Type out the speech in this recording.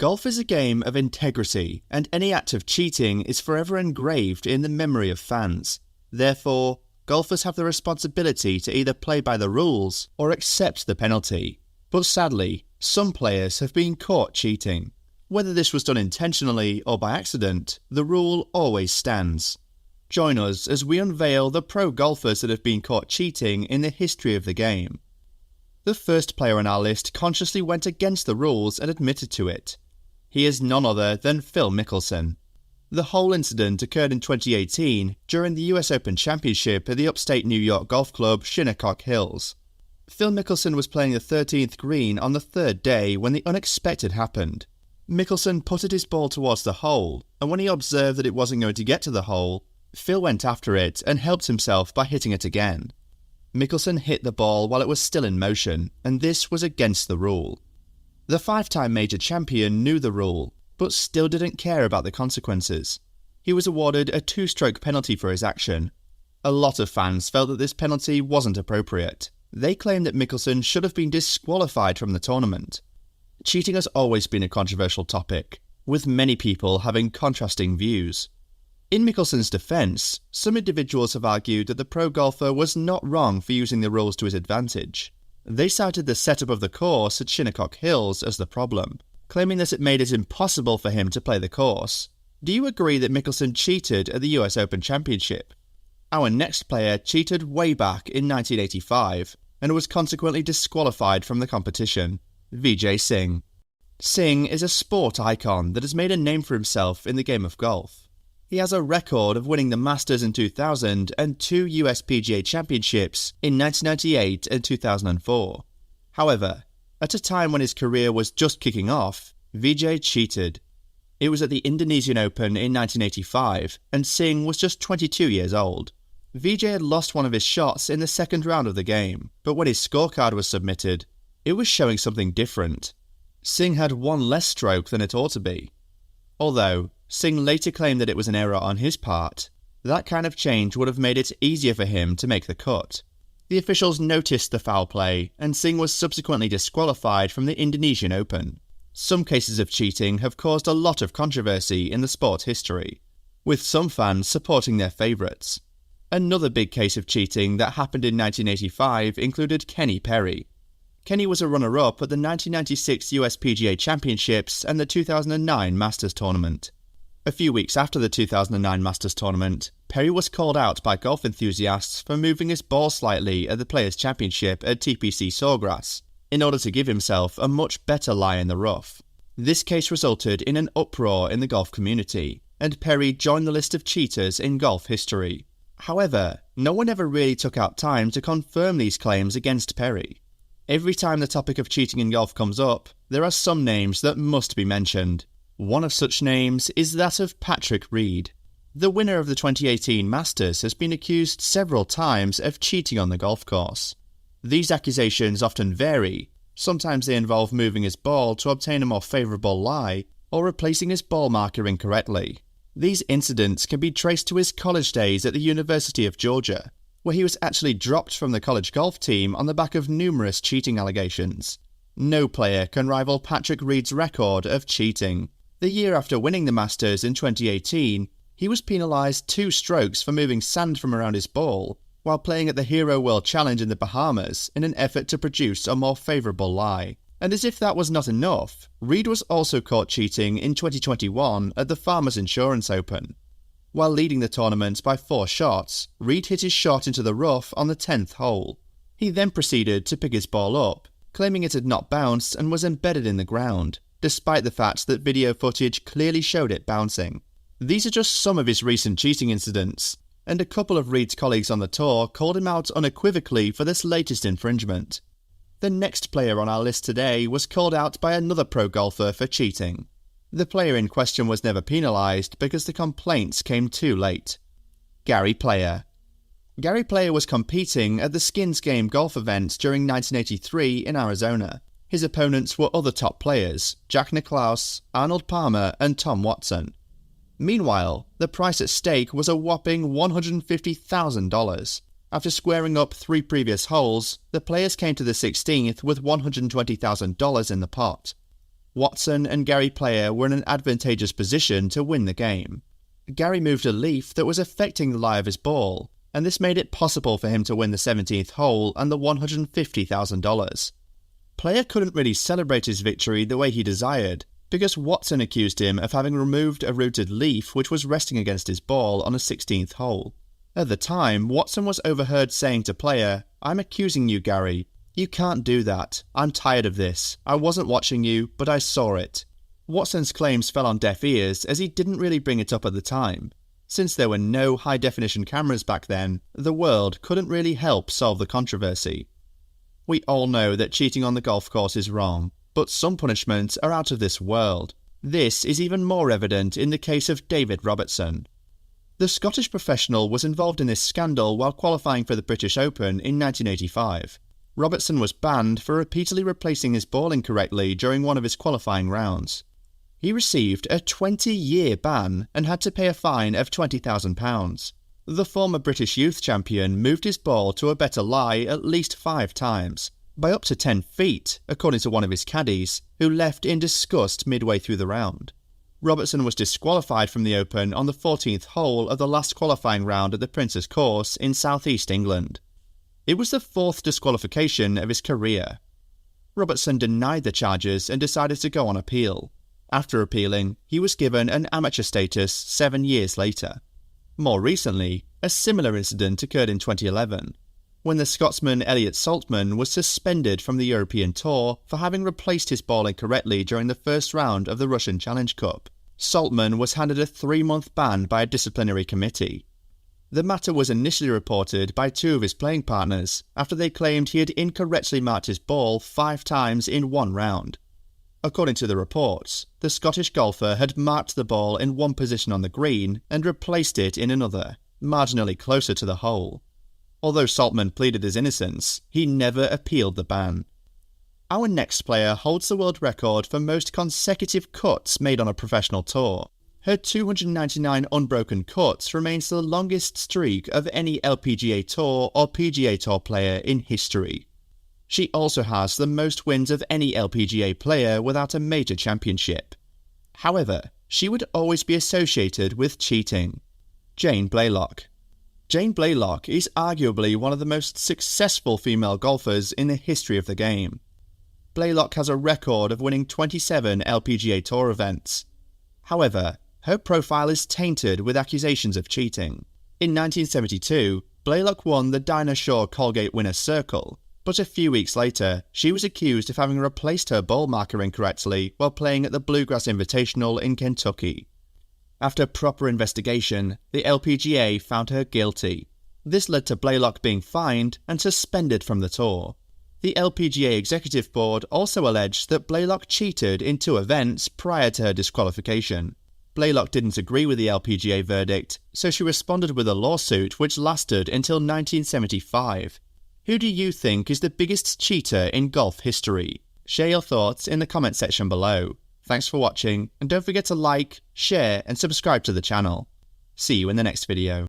Golf is a game of integrity, and any act of cheating is forever engraved in the memory of fans. Therefore, golfers have the responsibility to either play by the rules or accept the penalty. But sadly, some players have been caught cheating. Whether this was done intentionally or by accident, the rule always stands. Join us as we unveil the pro golfers that have been caught cheating in the history of the game. The first player on our list consciously went against the rules and admitted to it. He is none other than Phil Mickelson. The whole incident occurred in 2018 during the US Open Championship at the upstate New York golf club Shinnecock Hills. Phil Mickelson was playing the 13th green on the third day when the unexpected happened. Mickelson putted his ball towards the hole, and when he observed that it wasn't going to get to the hole, Phil went after it and helped himself by hitting it again. Mickelson hit the ball while it was still in motion, and this was against the rule. The five-time major champion knew the rule, but still didn't care about the consequences. He was awarded a 2-stroke penalty for his action. A lot of fans felt that this penalty wasn't appropriate. They claimed that Mickelson should have been disqualified from the tournament. Cheating has always been a controversial topic, with many people having contrasting views. In Mickelson's defence, some individuals have argued that the pro golfer was not wrong for using the rules to his advantage. They cited the setup of the course at Shinnecock Hills as the problem, claiming that it made it impossible for him to play the course. Do you agree that Mickelson cheated at the US Open Championship? Our next player cheated way back in 1985 and was consequently disqualified from the competition. Vijay Singh. Singh is a sport icon that has made a name for himself in the game of golf. He has a record of winning the Masters in 2000 and 2 US PGA Championships in 1998 and 2004. However, at a time when his career was just kicking off, Vijay cheated. It was at the Indonesian Open in 1985, and Singh was just 22 years old. Vijay had lost one of his shots in the second round of the game, but when his scorecard was submitted, it was showing something different. Singh had one less stroke than it ought to be. Although, Singh later claimed that it was an error on his part, that kind of change would have made it easier for him to make the cut. The officials noticed the foul play, and Singh was subsequently disqualified from the Indonesian Open. Some cases of cheating have caused a lot of controversy in the sport's history, with some fans supporting their favourites. Another big case of cheating that happened in 1985 included Kenny Perry. Kenny was a runner-up at the 1996 US PGA Championships and the 2009 Masters Tournament. A few weeks after the 2009 Masters Tournament, Perry was called out by golf enthusiasts for moving his ball slightly at the Players' Championship at TPC Sawgrass, in order to give himself a much better lie in the rough. This case resulted in an uproar in the golf community, and Perry joined the list of cheaters in golf history. However, no one ever really took out time to confirm these claims against Perry. Every time the topic of cheating in golf comes up, there are some names that must be mentioned. One of such names is that of Patrick Reed. The winner of the 2018 Masters has been accused several times of cheating on the golf course. These accusations often vary. Sometimes they involve moving his ball to obtain a more favourable lie, or replacing his ball marker incorrectly. These incidents can be traced to his college days at the University of Georgia, where he was actually dropped from the college golf team on the back of numerous cheating allegations. No player can rival Patrick Reed's record of cheating. The year after winning the Masters in 2018, he was penalised 2 strokes for moving sand from around his ball, while playing at the Hero World Challenge in the Bahamas in an effort to produce a more favourable lie. And as if that was not enough, Reed was also caught cheating in 2021 at the Farmers Insurance Open. While leading the tournament by 4 shots, Reed hit his shot into the rough on the 10th hole. He then proceeded to pick his ball up, claiming it had not bounced and was embedded in the ground, despite the fact that video footage clearly showed it bouncing. These are just some of his recent cheating incidents, and a couple of Reed's colleagues on the tour called him out unequivocally for this latest infringement. The next player on our list today was called out by another pro golfer for cheating. The player in question was never penalised because the complaints came too late. Gary Player. Gary Player was competing at the Skins Game golf event during 1983 in Arizona. His opponents were other top players, Jack Nicklaus, Arnold Palmer and Tom Watson. Meanwhile, the price at stake was a whopping $150,000. After squaring up 3 previous holes, the players came to the 16th with $120,000 in the pot. Watson and Gary Player were in an advantageous position to win the game. Gary moved a leaf that was affecting the lie of his ball, and this made it possible for him to win the 17th hole and the $150,000. Player couldn't really celebrate his victory the way he desired, because Watson accused him of having removed a rooted leaf which was resting against his ball on a 16th hole. At the time, Watson was overheard saying to Player, "I'm accusing you, Gary. You can't do that. I'm tired of this. I wasn't watching you, but I saw it." Watson's claims fell on deaf ears as he didn't really bring it up at the time. Since there were no high-definition cameras back then, the world couldn't really help solve the controversy. We all know that cheating on the golf course is wrong, but some punishments are out of this world. This is even more evident in the case of David Robertson. The Scottish professional was involved in this scandal while qualifying for the British Open in 1985. Robertson was banned for repeatedly replacing his ball incorrectly during one of his qualifying rounds. He received a 20-year ban and had to pay a fine of £20,000. The former British youth champion moved his ball to a better lie at least 5 times, by up to 10 feet, according to one of his caddies, who left in disgust midway through the round. Robertson was disqualified from the Open on the 14th hole of the last qualifying round at the Prince's Course in southeast England. It was the 4th disqualification of his career. Robertson denied the charges and decided to go on appeal. After appealing, he was given an amateur status 7 years later. More recently, a similar incident occurred in 2011, when the Scotsman Elliott Saltman was suspended from the European Tour for having replaced his ball incorrectly during the first round of the Russian Challenge Cup. Saltman was handed a 3-month ban by a disciplinary committee. The matter was initially reported by 2 of his playing partners after they claimed he had incorrectly marked his ball 5 times in one round. According to the reports, the Scottish golfer had marked the ball in one position on the green and replaced it in another, marginally closer to the hole. Although Saltman pleaded his innocence, he never appealed the ban. Our next player holds the world record for most consecutive cuts made on a professional tour. Her 299 unbroken cuts remains the longest streak of any LPGA Tour or PGA Tour player in history. She also has the most wins of any LPGA player without a major championship. However, she would always be associated with cheating. Jane Blaylock. Jane Blaylock is arguably one of the most successful female golfers in the history of the game. Blaylock has a record of winning 27 LPGA Tour events. However, her profile is tainted with accusations of cheating. In 1972, Blaylock won the Dinah Shore Colgate Winner's Circle, but a few weeks later, she was accused of having replaced her ball marker incorrectly while playing at the Bluegrass Invitational in Kentucky. After proper investigation, the LPGA found her guilty. This led to Blaylock being fined and suspended from the tour. The LPGA Executive Board also alleged that Blaylock cheated in 2 events prior to her disqualification. Blaylock didn't agree with the LPGA verdict, so she responded with a lawsuit which lasted until 1975. Who do you think is the biggest cheater in golf history? Share your thoughts in the comment section below. Thanks for watching, and don't forget to like, share, and subscribe to the channel. See you in the next video.